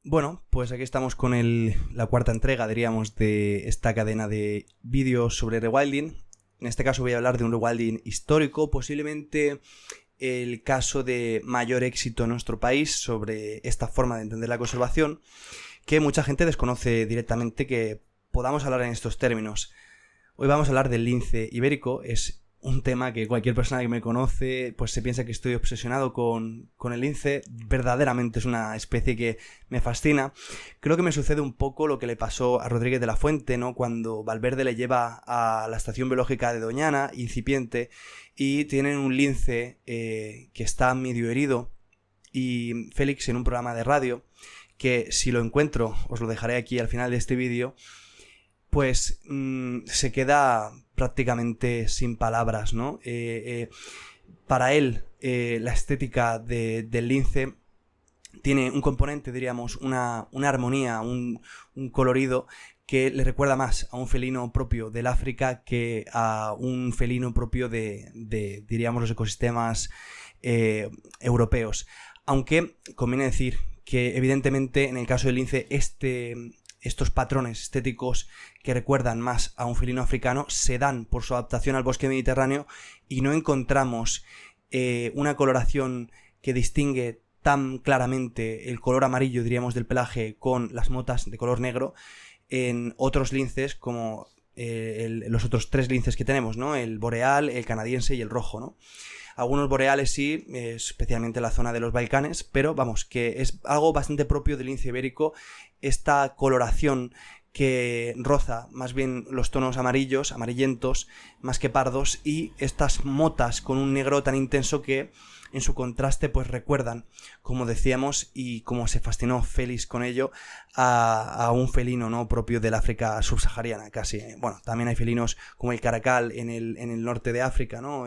Bueno, pues aquí estamos con la cuarta entrega, diríamos, de esta cadena de vídeos sobre rewilding. En este caso voy a hablar de un rewilding histórico, posiblemente el caso de mayor éxito en nuestro país sobre esta forma de entender la conservación, que mucha gente desconoce directamente que podamos hablar en estos términos. Hoy vamos a hablar del lince ibérico. Es un tema que cualquier persona que me conoce pues se piensa que estoy obsesionado con el lince. Verdaderamente es una especie que me fascina. Creo que me sucede un poco lo que le pasó a Rodríguez de la Fuente, ¿no? Cuando Valverde le lleva a la estación biológica de Doñana, incipiente, y tienen un lince que está medio herido, y Félix, en un programa de radio, que si lo encuentro os lo dejaré aquí al final de este vídeo, pues se queda prácticamente sin palabras, ¿no? Para él, la estética del lince tiene un componente, diríamos, una armonía, un colorido que le recuerda más a un felino propio del África que a un felino propio de diríamos, los ecosistemas europeos. Aunque conviene decir que, evidentemente, en el caso del lince, estos patrones estéticos que recuerdan más a un felino africano se dan por su adaptación al bosque mediterráneo, y no encontramos una coloración que distingue tan claramente el color amarillo, diríamos, del pelaje con las motas de color negro en otros linces como los otros tres linces que tenemos, ¿no? El boreal, el canadiense y el rojo, ¿no? Algunos boreales sí, especialmente en la zona de los Balcanes, pero vamos, que es algo bastante propio del lince ibérico, esta coloración que roza más bien los tonos amarillos, amarillentos, más que pardos, y estas motas con un negro tan intenso que en su contraste pues recuerdan, como decíamos, y como se fascinó Félix con ello, a un felino, ¿no?, propio del África subsahariana casi. Bueno, también hay felinos como el caracal en el norte de África, ¿no?,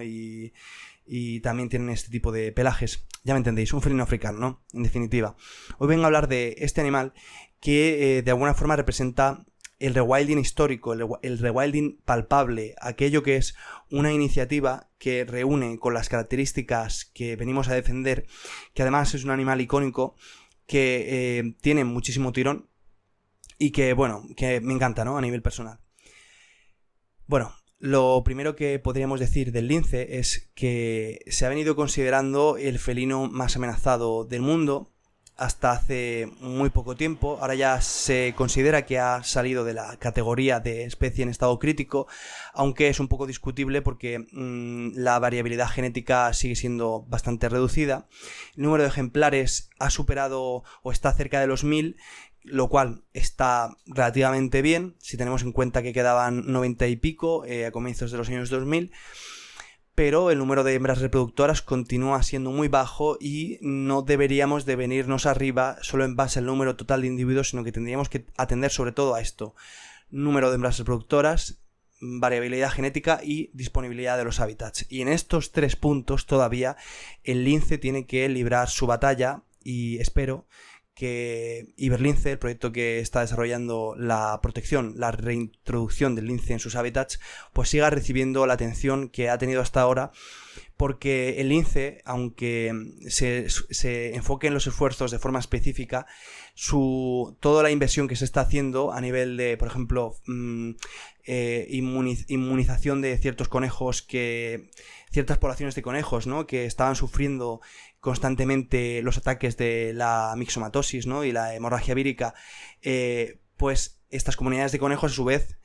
y también tienen este tipo de pelajes. Ya me entendéis, un felino africano, ¿no? En definitiva. Hoy vengo a hablar de este animal que de alguna forma representa el rewilding histórico, el rewilding palpable, aquello que es una iniciativa que reúne con las características que venimos a defender, que además es un animal icónico, que tiene muchísimo tirón y que, bueno, que me encanta, ¿no?, a nivel personal. Bueno, lo primero que podríamos decir del lince es que se ha venido considerando el felino más amenazado del mundo hasta hace muy poco tiempo. Ahora ya se considera que ha salido de la categoría de especie en estado crítico, aunque es un poco discutible porque la variabilidad genética sigue siendo bastante reducida. El número de ejemplares ha superado o está cerca de los 1000, lo cual está relativamente bien si tenemos en cuenta que quedaban 90 y pico a comienzos de los años 2000, pero el número de hembras reproductoras continúa siendo muy bajo y no deberíamos de venirnos arriba solo en base al número total de individuos, sino que tendríamos que atender sobre todo a esto: número de hembras reproductoras, variabilidad genética y disponibilidad de los hábitats. Y en estos tres puntos todavía el lince tiene que librar su batalla, y espero que Iberlince, el proyecto que está desarrollando la protección, la reintroducción del lince en sus hábitats, pues siga recibiendo la atención que ha tenido hasta ahora, porque el lince, aunque se enfoque en los esfuerzos de forma específica, toda la inversión que se está haciendo a nivel de, por ejemplo, inmunización de ciertos conejos, ciertas poblaciones de conejos, ¿no?, que estaban sufriendo constantemente los ataques de la mixomatosis, ¿no?, y la hemorragia vírica, pues estas comunidades de conejos a su vez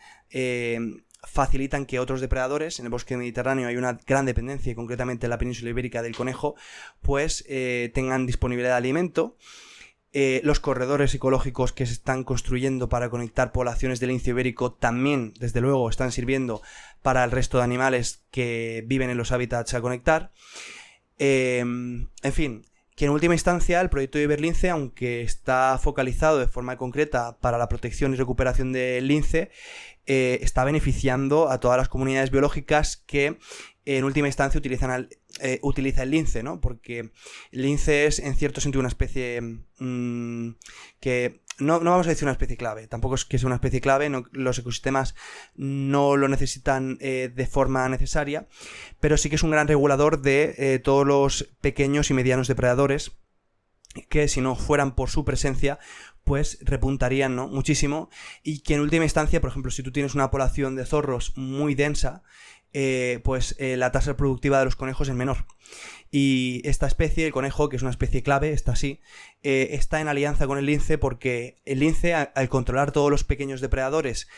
facilitan que otros depredadores, en el bosque mediterráneo hay una gran dependencia, y concretamente en la península ibérica, del conejo, pues tengan disponibilidad de alimento. Los corredores ecológicos que se están construyendo para conectar poblaciones del lince ibérico también, desde luego, están sirviendo para el resto de animales que viven en los hábitats a conectar. En fin, que en última instancia el proyecto de Iberlince, aunque está focalizado de forma concreta para la protección y recuperación del lince, está beneficiando a todas las comunidades biológicas que en última instancia utiliza el lince, ¿no? Porque el lince es en cierto sentido una especie que no vamos a decir una especie clave, tampoco es que sea una especie clave, los ecosistemas no lo necesitan de forma necesaria, pero sí que es un gran regulador de todos los pequeños y medianos depredadores, que si no fueran por su presencia, pues repuntarían, ¿no?, muchísimo, y que en última instancia, por ejemplo, si tú tienes una población de zorros muy densa, pues la tasa reproductiva de los conejos es menor. Y esta especie, el conejo, que es una especie clave, está en alianza con el lince, porque el lince, al controlar todos los pequeños depredadores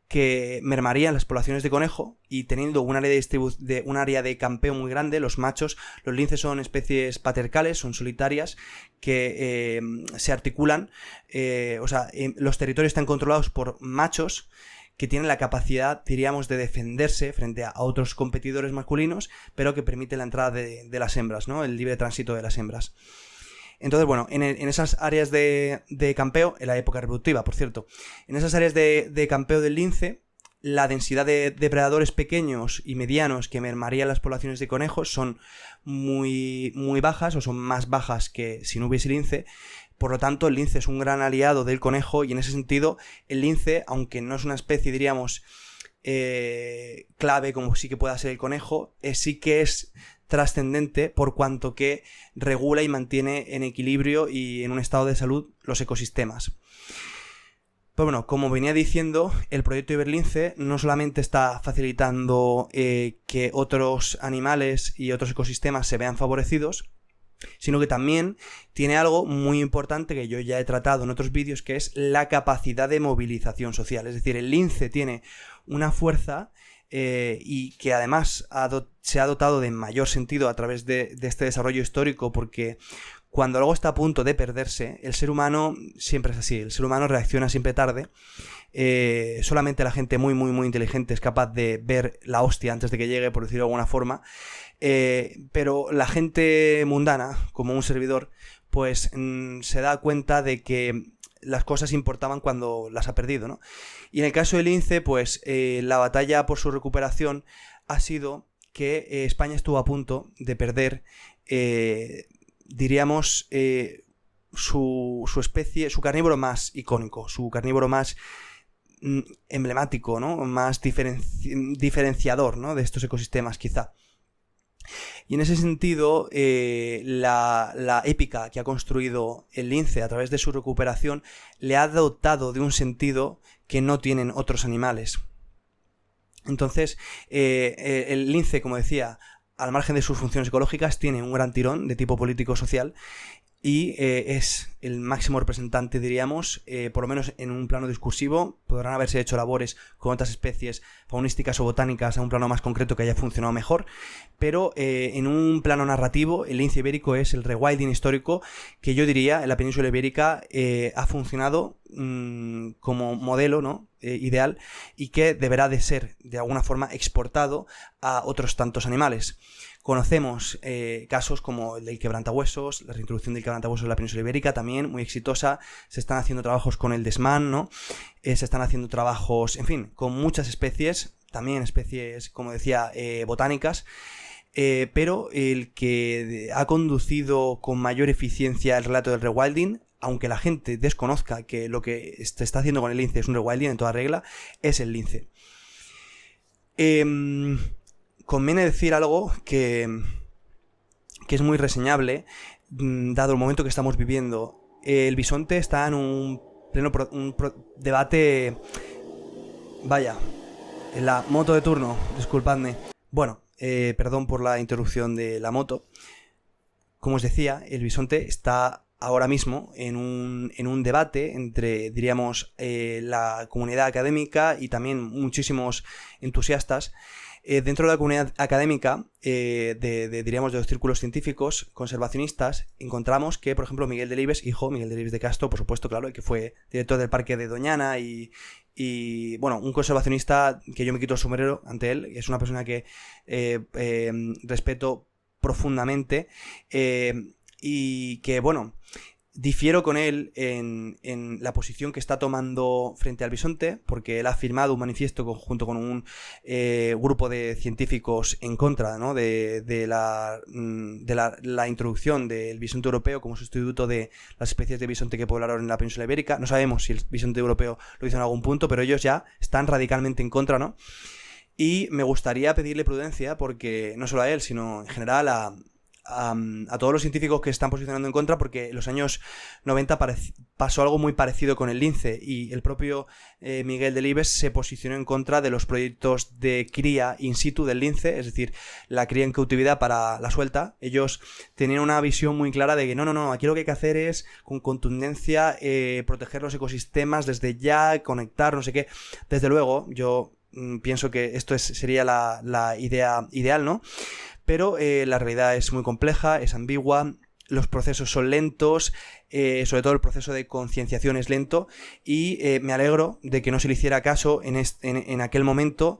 que mermarían las poblaciones de conejo, y teniendo un área de campeo muy grande, los linces son especies patriarcales, son solitarias, que se articulan, los territorios están controlados por machos que tienen la capacidad, diríamos, de defenderse frente a otros competidores masculinos, pero que permite la entrada de las hembras, ¿no?, el libre tránsito de las hembras. Entonces, bueno, en esas áreas de campeo, en la época reproductiva, por cierto, en esas áreas de campeo del lince, la densidad de depredadores pequeños y medianos que mermarían las poblaciones de conejos son muy, muy bajas, o son más bajas que si no hubiese lince. Por lo tanto, el lince es un gran aliado del conejo, y en ese sentido, el lince, aunque no es una especie, diríamos, clave como sí que pueda ser el conejo, sí que es trascendente por cuanto que regula y mantiene en equilibrio y en un estado de salud los ecosistemas. Pues bueno, como venía diciendo, el proyecto Iberlince no solamente está facilitando que otros animales y otros ecosistemas se vean favorecidos, sino que también tiene algo muy importante que yo ya he tratado en otros vídeos, que es la capacidad de movilización social. Es decir, el lince tiene una fuerza y que además se ha dotado de mayor sentido a través de este desarrollo histórico, porque cuando algo está a punto de perderse, el ser humano siempre es así, el ser humano reacciona siempre tarde. Solamente la gente muy, muy, muy inteligente es capaz de ver la hostia antes de que llegue, por decirlo de alguna forma. Pero la gente mundana, como un servidor, pues se da cuenta de que las cosas importaban cuando las ha perdido, ¿no? Y en el caso del lince, pues la batalla por su recuperación ha sido que España estuvo a punto de perder, diríamos, su especie, su carnívoro más icónico, su carnívoro más emblemático, ¿no?, más diferenciador, ¿no?, de estos ecosistemas, quizá. Y en ese sentido, la épica que ha construido el lince a través de su recuperación le ha dotado de un sentido que no tienen otros animales. Entonces, el lince, como decía, al margen de sus funciones ecológicas, tiene un gran tirón de tipo político-social, y es el máximo representante, diríamos, por lo menos en un plano discursivo. Podrán haberse hecho labores con otras especies faunísticas o botánicas a un plano más concreto que haya funcionado mejor, pero en un plano narrativo, el lince ibérico es el rewilding histórico que yo diría en la península ibérica ha funcionado como modelo, ¿no?, ideal, y que deberá de ser de alguna forma exportado a otros tantos animales. Conocemos casos como el del quebrantahuesos, la reintroducción del quebrantahuesos en la península ibérica, también muy exitosa. Se están haciendo trabajos con el desmán, ¿no? Se están haciendo trabajos, en fin, con muchas especies, también especies, como decía, botánicas. Pero el que ha conducido con mayor eficiencia el relato del rewilding, aunque la gente desconozca que lo que se está haciendo con el lince es un rewilding en toda regla, es el lince. Conviene decir algo que es muy reseñable, dado el momento que estamos viviendo. El bisonte está en un pleno debate. Vaya, en la moto de turno, disculpadme. Bueno, perdón por la interrupción de la moto. Como os decía, el bisonte está ahora mismo en un debate entre, diríamos, la comunidad académica y también muchísimos entusiastas. Dentro de la comunidad académica, diríamos, de los círculos científicos conservacionistas, encontramos que, por ejemplo, Miguel Delibes, Miguel Delibes de Castro, por supuesto, claro, que fue director del Parque de Doñana y bueno, un conservacionista que yo me quito el sombrero ante él, es una persona que respeto profundamente, y que, bueno, difiero con él en la posición que está tomando frente al bisonte, porque él ha firmado un manifiesto junto con un grupo de científicos en contra, ¿no?, de la introducción del bisonte europeo como sustituto de las especies de bisonte que poblaron en la península ibérica. No sabemos si el bisonte europeo lo hizo en algún punto, pero ellos ya están radicalmente en contra, ¿no? Y me gustaría pedirle prudencia, porque no solo a él, sino en general a a todos los científicos que están posicionando en contra, porque en los años 90 pasó algo muy parecido con el lince, y el propio Miguel Delibes se posicionó en contra de los proyectos de cría in situ del lince, es decir, la cría en cautividad para la suelta. Ellos tenían una visión muy clara de que no, aquí lo que hay que hacer es con contundencia proteger los ecosistemas desde ya, conectar, no sé qué. Desde luego, yo pienso que esto sería la idea ideal, ¿no? Pero la realidad es muy compleja, es ambigua, los procesos son lentos, sobre todo el proceso de concienciación es lento, y me alegro de que no se le hiciera caso en aquel momento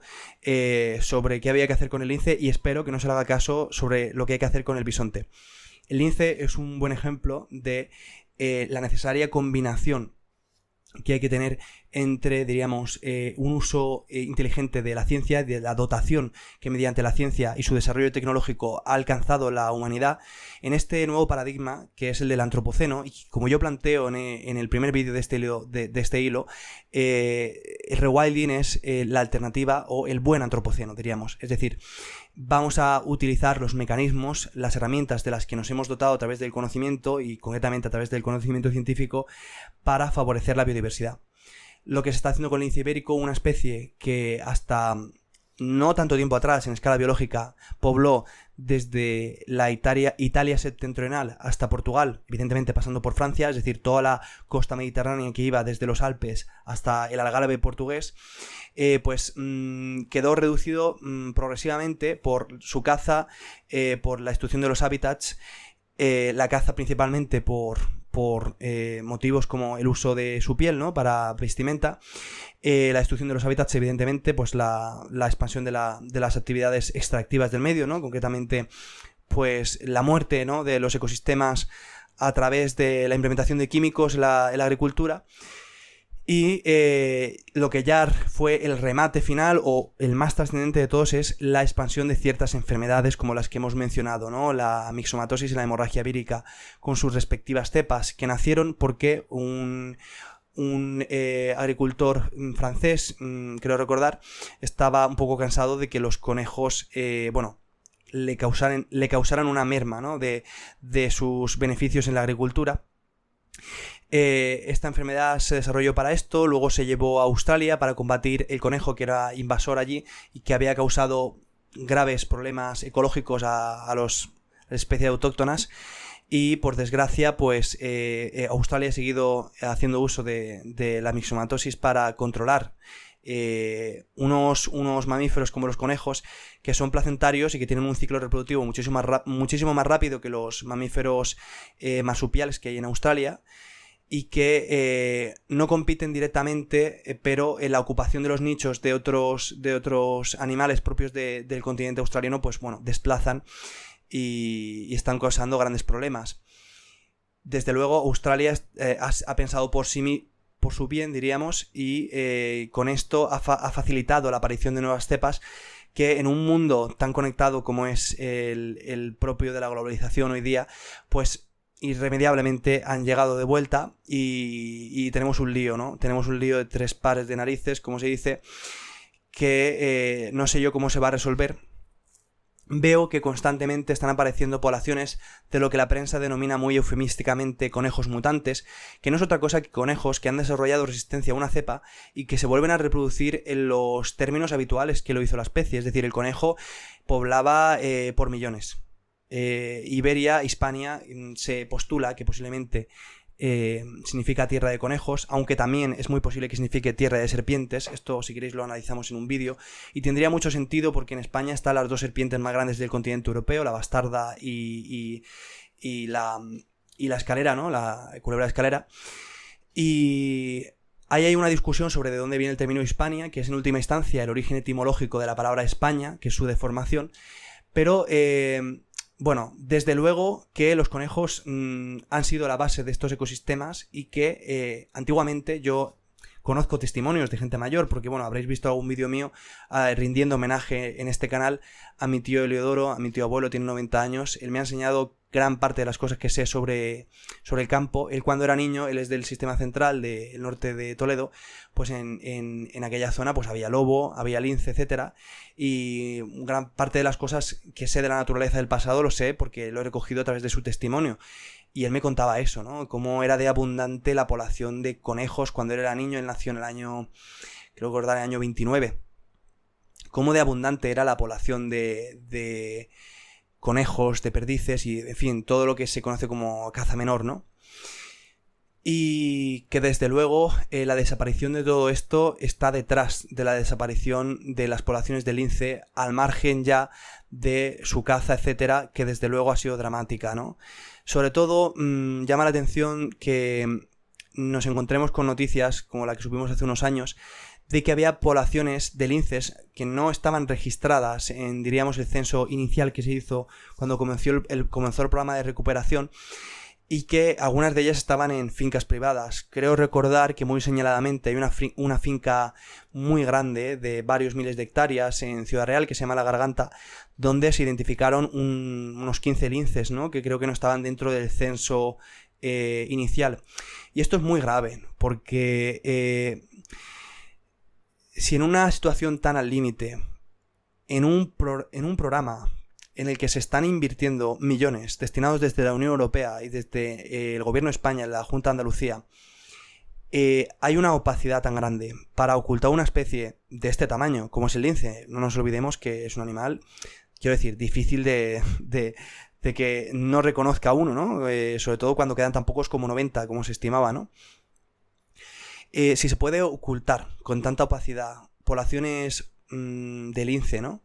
sobre qué había que hacer con el lince, y espero que no se le haga caso sobre lo que hay que hacer con el bisonte. El lince es un buen ejemplo de la necesaria combinación que hay que tener entre, diríamos, un uso inteligente de la ciencia, de la dotación que mediante la ciencia y su desarrollo tecnológico ha alcanzado la humanidad en este nuevo paradigma que es el del antropoceno. Y como yo planteo en el primer vídeo de este hilo, el rewilding es la alternativa o el buen antropoceno, diríamos. Es decir, vamos a utilizar los mecanismos, las herramientas de las que nos hemos dotado a través del conocimiento, y concretamente a través del conocimiento científico, para favorecer la biodiversidad. Lo que se está haciendo con el lince ibérico, una especie que hasta no tanto tiempo atrás en escala biológica pobló desde la Italia septentrional hasta Portugal, evidentemente pasando por Francia, es decir, toda la costa mediterránea que iba desde los Alpes hasta el Algarve portugués, pues quedó reducido progresivamente por su caza, por la destrucción de los hábitats, la caza principalmente por motivos como el uso de su piel, ¿no?, para vestimenta, la destrucción de los hábitats, evidentemente, pues la expansión de las actividades extractivas del medio, ¿no?, concretamente pues la muerte, ¿no?, de los ecosistemas a través de la implementación de químicos en la agricultura. Y lo que ya fue el remate final, o el más trascendente de todos, es la expansión de ciertas enfermedades como las que hemos mencionado, ¿no? La mixomatosis y la hemorragia vírica, con sus respectivas cepas, que nacieron porque un agricultor francés, creo recordar, estaba un poco cansado de que los conejos, le causaran una merma, ¿no?, de sus beneficios en la agricultura. Esta enfermedad se desarrolló para esto, luego se llevó a Australia para combatir el conejo, que era invasor allí y que había causado graves problemas ecológicos a las especies autóctonas. Y por desgracia, pues Australia ha seguido haciendo uso de la mixomatosis para controlar unos mamíferos como los conejos, que son placentarios y que tienen un ciclo reproductivo muchísimo más rápido que los mamíferos marsupiales que hay en Australia, y que no compiten directamente, pero en la ocupación de los nichos de otros animales propios del continente australiano, pues bueno, desplazan y están causando grandes problemas. Desde luego, Australia ha pensado por su bien, diríamos, y con esto ha facilitado la aparición de nuevas cepas que, en un mundo tan conectado como es el propio de la globalización hoy día, pues irremediablemente han llegado de vuelta, y tenemos un lío, ¿no? Tenemos un lío de tres pares de narices, como se dice, que no sé yo cómo se va a resolver. Veo que constantemente están apareciendo poblaciones de lo que la prensa denomina muy eufemísticamente conejos mutantes, que no es otra cosa que conejos que han desarrollado resistencia a una cepa y que se vuelven a reproducir en los términos habituales que lo hizo la especie. Es decir, el conejo poblaba por millones. Iberia, Hispania, se postula que posiblemente significa tierra de conejos, aunque también es muy posible que signifique tierra de serpientes. Esto, si queréis, lo analizamos en un vídeo, y tendría mucho sentido porque en España están las dos serpientes más grandes del continente europeo, la bastarda y la escalera, ¿no?, la culebra escalera. Y ahí hay una discusión sobre de dónde viene el término Hispania, que es en última instancia el origen etimológico de la palabra España, que es su deformación, pero bueno, desde luego que los conejos han sido la base de estos ecosistemas, y que antiguamente yo conozco testimonios de gente mayor, porque bueno, habréis visto algún vídeo mío rindiendo homenaje en este canal a mi tío Eliodoro, a mi tío abuelo, tiene 90 años. Él me ha enseñado gran parte de las cosas que sé sobre el campo. Él cuando era niño, él es del sistema central del norte de Toledo, pues en aquella zona pues había lobo, había lince, etcétera, y gran parte de las cosas que sé de la naturaleza del pasado lo sé porque lo he recogido a través de su testimonio. Y él me contaba eso, ¿no? Cómo era de abundante la población de conejos cuando él era niño. Él nació en el año, creo que recordar, el año 29. Cómo de abundante era la población de conejos, de perdices y, en fin, todo lo que se conoce como caza menor, ¿no? Y que desde luego la desaparición de todo esto está detrás de la desaparición de las poblaciones de lince, al margen ya de su caza, etcétera, que desde luego ha sido dramática, ¿no? Sobre todo llama la atención que nos encontremos con noticias como la que supimos hace unos años de que había poblaciones de linces que no estaban registradas en, diríamos, el censo inicial que se hizo cuando comenzó el programa de recuperación, y que algunas de ellas estaban en fincas privadas. Creo recordar que muy señaladamente hay una finca muy grande de varios miles de hectáreas en Ciudad Real que se llama La Garganta, donde se identificaron unos 15 linces, ¿no? Que creo que no estaban dentro del censo inicial. Y esto es muy grave, porque si en una situación tan al límite, en un programa en el que se están invirtiendo millones destinados desde la Unión Europea y desde el Gobierno de España, la Junta de Andalucía, hay una opacidad tan grande para ocultar una especie de este tamaño, como es el lince. No nos olvidemos que es un animal, quiero decir, difícil de que no reconozca uno, ¿no? Sobre todo cuando quedan tan pocos como 90, como se estimaba, ¿no? Si se puede ocultar con tanta opacidad poblaciones de lince, ¿no?,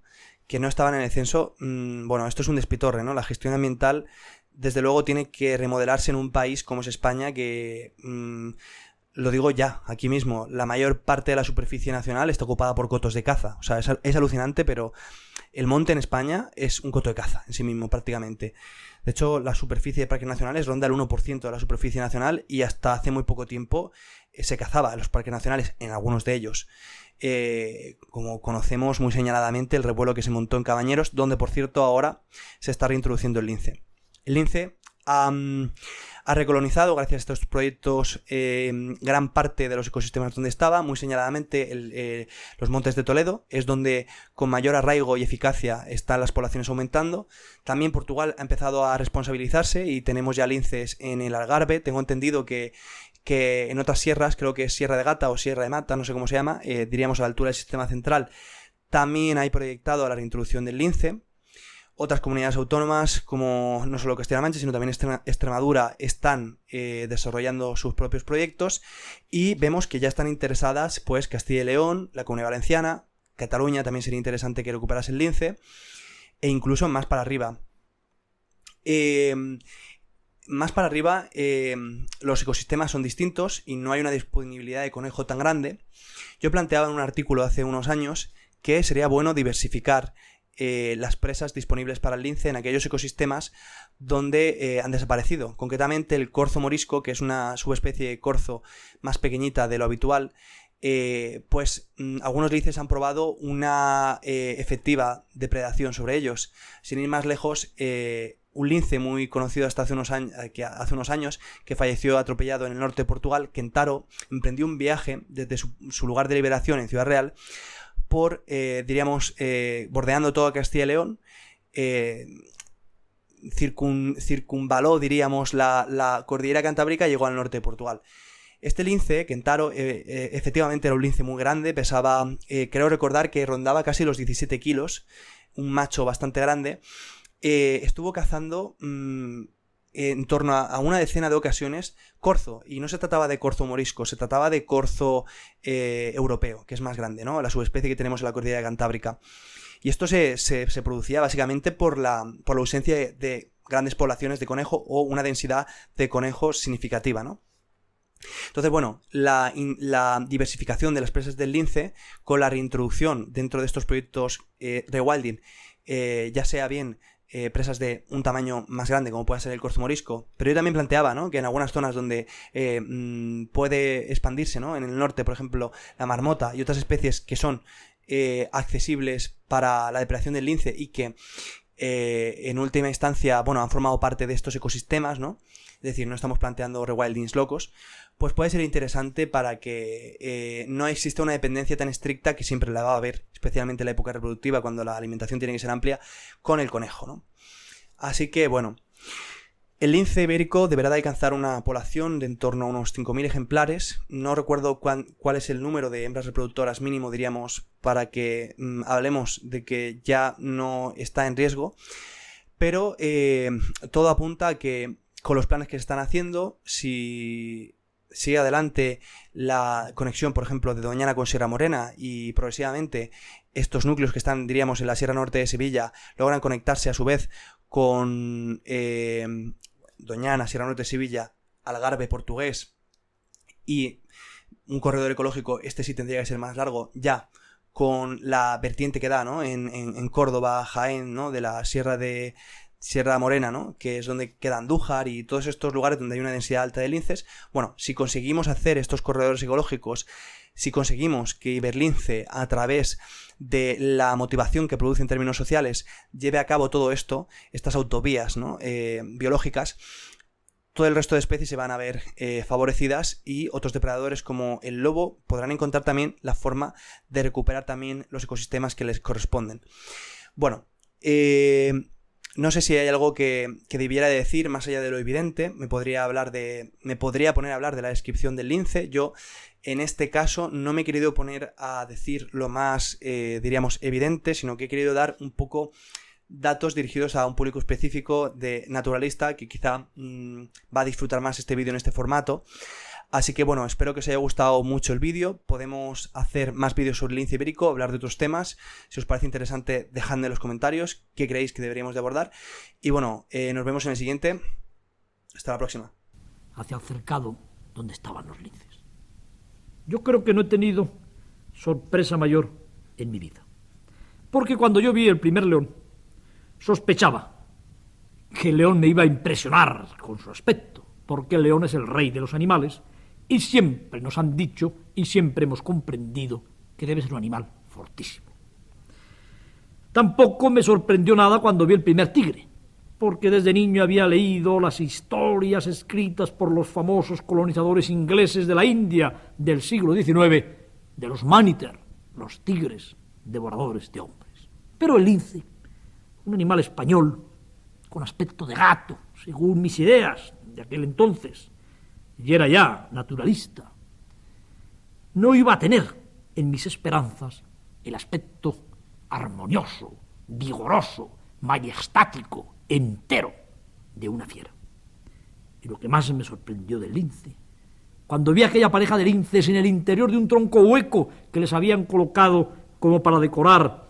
que no estaban en el censo, bueno, esto es un despitorre, ¿no? La gestión ambiental, desde luego, tiene que remodelarse en un país como es España, que, lo digo ya, aquí mismo, la mayor parte de la superficie nacional está ocupada por cotos de caza. O sea, es alucinante, pero el monte en España es un coto de caza en sí mismo, prácticamente. De hecho, la superficie de parques nacionales ronda el 1% de la superficie nacional, y hasta hace muy poco tiempo se cazaba en los parques nacionales, en algunos de ellos. Como conocemos muy señaladamente el revuelo que se montó en Cabañeros, donde por cierto ahora se está reintroduciendo el lince. El lince ha recolonizado, gracias a estos proyectos, gran parte de los ecosistemas donde estaba. Muy señaladamente los montes de Toledo es donde con mayor arraigo y eficacia están las poblaciones aumentando. También Portugal ha empezado a responsabilizarse y tenemos ya linces en el Algarve. Tengo entendido que en otras sierras, creo que es Sierra de Gata o Sierra de Mata, no sé cómo se llama, diríamos a la altura del sistema central, también hay proyectado la reintroducción del lince. Otras comunidades autónomas, como no solo Castilla-La Mancha, sino también Extremadura, están desarrollando sus propios proyectos, y vemos que ya están interesadas pues Castilla y León, la Comunidad Valenciana, Cataluña también sería interesante que recuperase el lince, e incluso más para arriba. Más para arriba los ecosistemas son distintos y no hay una disponibilidad de conejo tan grande. Yo planteaba en un artículo hace unos años que sería bueno diversificar las presas disponibles para el lince en aquellos ecosistemas donde han desaparecido. Concretamente el corzo morisco, que es una subespecie de corzo más pequeñita de lo habitual, pues algunos linces han probado una efectiva depredación sobre ellos. Sin ir más lejos, un lince muy conocido hasta hace unos años, que falleció atropellado en el norte de Portugal, Kentaro, emprendió un viaje desde su lugar de liberación en Ciudad Real por, diríamos, bordeando toda Castilla y León, circunvaló, diríamos, la cordillera cantábrica y llegó al norte de Portugal. Este lince, Kentaro, efectivamente era un lince muy grande, pesaba, creo recordar que rondaba casi los 17 kilos, un macho bastante grande. Estuvo cazando en torno a una decena de ocasiones corzo, y no se trataba de corzo morisco, se trataba de corzo europeo, que es más grande, ¿no? La subespecie que tenemos en la cordillera cantábrica. Y esto se producía básicamente por la ausencia de grandes poblaciones de conejo o una densidad de conejos significativa, ¿no? Entonces, bueno, la diversificación de las presas del lince con la reintroducción dentro de estos proyectos rewilding, ya sea bien presas de un tamaño más grande como puede ser el corzo morisco, pero yo también planteaba, ¿no?, que en algunas zonas donde puede expandirse, ¿no?, en el norte, por ejemplo, la marmota y otras especies que son accesibles para la depredación del lince y que en última instancia, bueno, han formado parte de estos ecosistemas, ¿no? Es decir, no estamos planteando rewildings locos, pues puede ser interesante para que no exista una dependencia tan estricta que siempre la va a haber, especialmente en la época reproductiva, cuando la alimentación tiene que ser amplia, con el conejo, ¿no? Así que, bueno, el lince ibérico deberá de alcanzar una población de en torno a unos 5.000 ejemplares. No recuerdo cuál es el número de hembras reproductoras mínimo, diríamos, para que hablemos de que ya no está en riesgo, pero todo apunta a que con los planes que se están haciendo, si sigue adelante la conexión, por ejemplo, de Doñana con Sierra Morena y progresivamente estos núcleos que están, diríamos, en la Sierra Norte de Sevilla logran conectarse a su vez con Doñana, Sierra Norte de Sevilla, Algarve portugués y un corredor ecológico, este sí tendría que ser más largo, ya con la vertiente que da, ¿no? en Córdoba, Jaén, ¿no? De la Sierra Morena, ¿no? Que es donde queda Andújar y todos estos lugares donde hay una densidad alta de linces. Bueno, si conseguimos hacer estos corredores ecológicos, si conseguimos que Iberlince, a través de la motivación que produce en términos sociales, lleve a cabo todo esto, estas autovías, ¿no? Biológicas, todo el resto de especies se van a ver favorecidas y otros depredadores como el lobo podrán encontrar también la forma de recuperar también los ecosistemas que les corresponden. Bueno, no sé si hay algo que debiera decir más allá de lo evidente. Me podría poner a hablar de la descripción del lince. Yo, en este caso, no me he querido poner a decir lo más, diríamos, evidente, sino que he querido dar un poco datos dirigidos a un público específico de naturalista que quizá va a disfrutar más este vídeo en este formato. Así que bueno, espero que os haya gustado mucho el vídeo. Podemos hacer más vídeos sobre el lince ibérico, hablar de otros temas. Si os parece interesante, dejadme en los comentarios qué creéis que deberíamos de abordar. Y bueno, nos vemos en el siguiente. Hasta la próxima. Hacia el cercado donde estaban los linces. Yo creo que no he tenido sorpresa mayor en mi vida. Porque cuando yo vi el primer león, sospechaba que el león me iba a impresionar con su aspecto, porque el león es el rey de los animales, y siempre nos han dicho y siempre hemos comprendido que debe ser un animal fortísimo. Tampoco me sorprendió nada cuando vi el primer tigre, porque desde niño había leído las historias escritas por los famosos colonizadores ingleses de la India del siglo XIX, de los Mániter, los tigres devoradores de hombres. Pero el lince, un animal español con aspecto de gato, según mis ideas de aquel entonces, y era ya naturalista, no iba a tener en mis esperanzas el aspecto armonioso, vigoroso, majestático, entero de una fiera. Y lo que más me sorprendió del lince, cuando vi aquella pareja de linces en el interior de un tronco hueco que les habían colocado como para decorar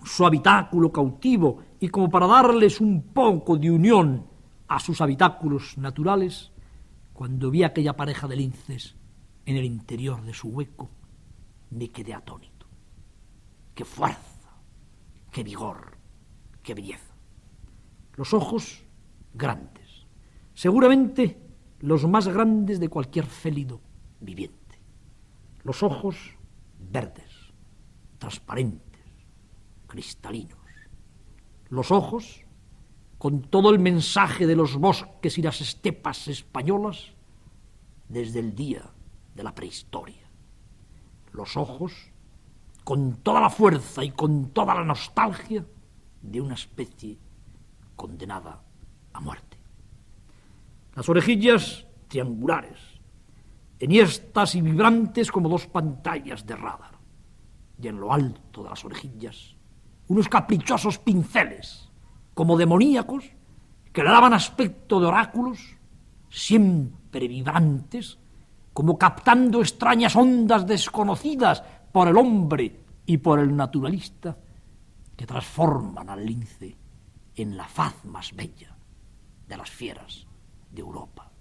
su habitáculo cautivo y como para darles un poco de unión a sus habitáculos naturales, cuando vi aquella pareja de linces en el interior de su hueco, me quedé atónito. ¡Qué fuerza! ¡Qué vigor! ¡Qué belleza! Los ojos grandes, seguramente los más grandes de cualquier félido viviente. Los ojos verdes, transparentes, cristalinos. Los ojos con todo el mensaje de los bosques y las estepas españolas desde el día de la prehistoria. Los ojos con toda la fuerza y con toda la nostalgia de una especie condenada a muerte. Las orejillas triangulares, enhiestas y vibrantes como dos pantallas de radar, y en lo alto de las orejillas unos caprichosos pinceles, como demoníacos, que le daban aspecto de oráculos, siempre vibrantes, como captando extrañas ondas desconocidas por el hombre y por el naturalista, que transforman al lince en la faz más bella de las fieras de Europa.